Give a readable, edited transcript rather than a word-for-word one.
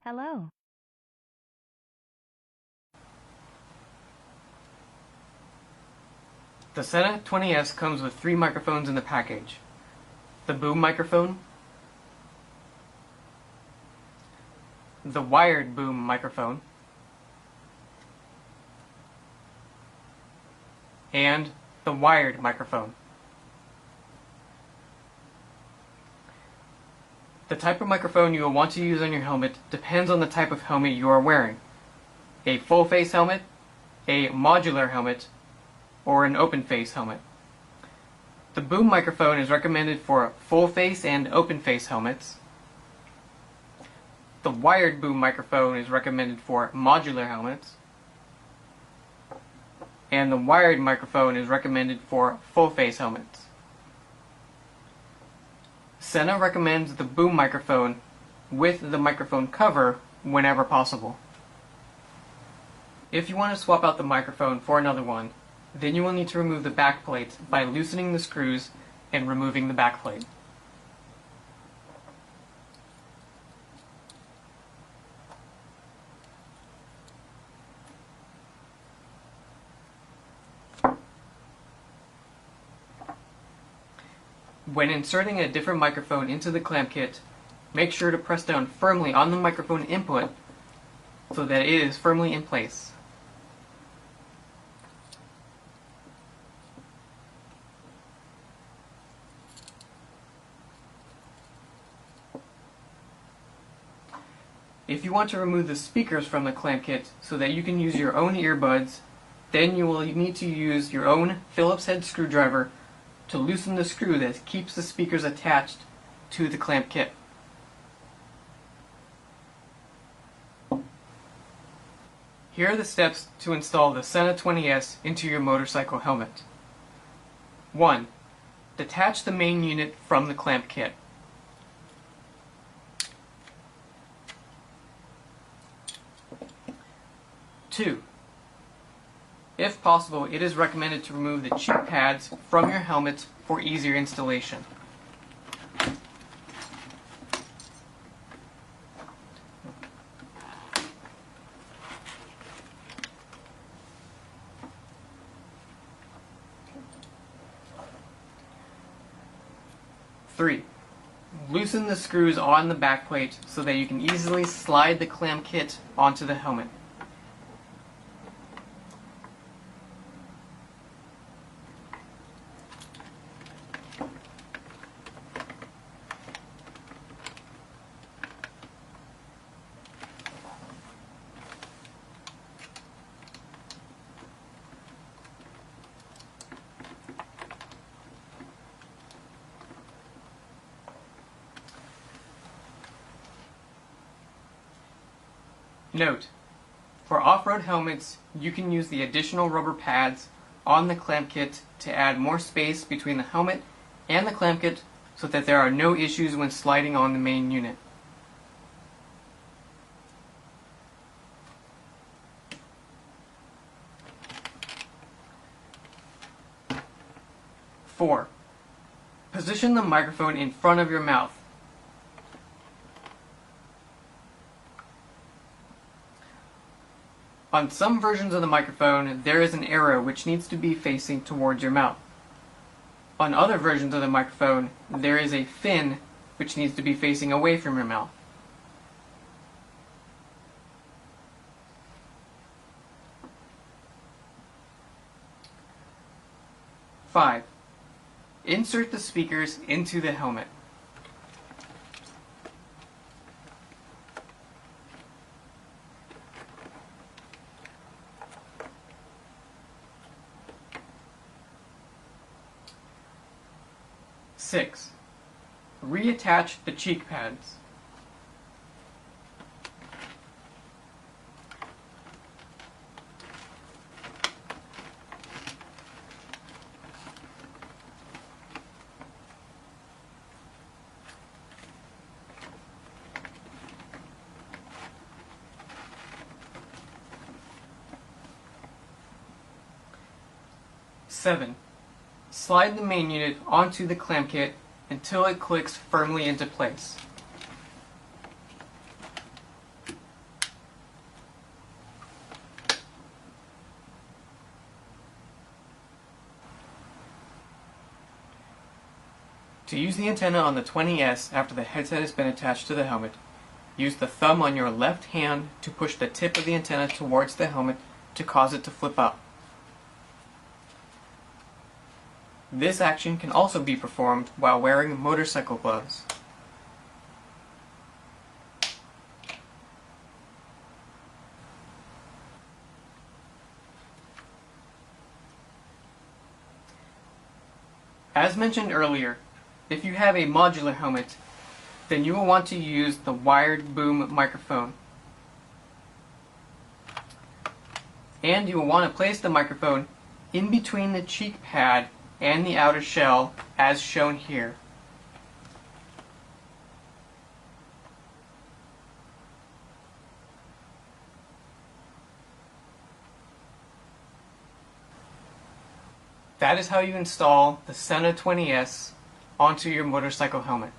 Hello. The Sena 20S comes with 3 microphones in the package. The boom microphone, the wired boom microphone, and the wired microphone. The type of microphone you will want to use on your helmet depends on the type of helmet you are wearing. A full-face helmet, a modular helmet, or an open-face helmet. The boom microphone is recommended for full-face and open-face helmets. The wired boom microphone is recommended for modular helmets. And the wired microphone is recommended for full-face helmets. Sena recommends the boom microphone with the microphone cover whenever possible. If you want to swap out the microphone for another one, then you will need to remove the backplate by loosening the screws and removing the backplate. When inserting a different microphone into the clamp kit, make sure to press down firmly on the microphone input so that it is firmly in place. If you want to remove the speakers from the clamp kit so that you can use your own earbuds, then you will need to use your own Phillips head screwdriver to loosen the screw that keeps the speakers attached to the clamp kit. Here are the steps to install the Sena 20S into your motorcycle helmet. 1. Detach the main unit from the clamp kit. 2. If possible, it is recommended to remove the cheek pads from your helmet for easier installation. 3. Loosen the screws on the backplate so that you can easily slide the clamp kit onto the helmet. 'Note: for off-road helmets, you can use the additional rubber pads on the clamp kit to add more space between the helmet and the clamp kit so that there are no issues when sliding on the main unit. Four, position the microphone in front of your mouth. On some versions of the microphone, there is an arrow which needs to be facing towards your mouth. On other versions of the microphone, there is a fin which needs to be facing away from your mouth. Five, insert the speakers into the helmet. 6. Reattach the cheek pads. 7. Slide the main unit onto the clamp kit until it clicks firmly into place. To use the antenna on the 20S after the headset has been attached to the helmet, use the thumb on your left hand to push the tip of the antenna towards the helmet to cause it to flip up. This action can also be performed while wearing motorcycle gloves. As mentioned earlier, if you have a modular helmet, then you will want to use the wired boom microphone. And you will want to place the microphone in between the cheek pad and the outer shell as shown here. That is how you install the Sena 20S onto your motorcycle helmet.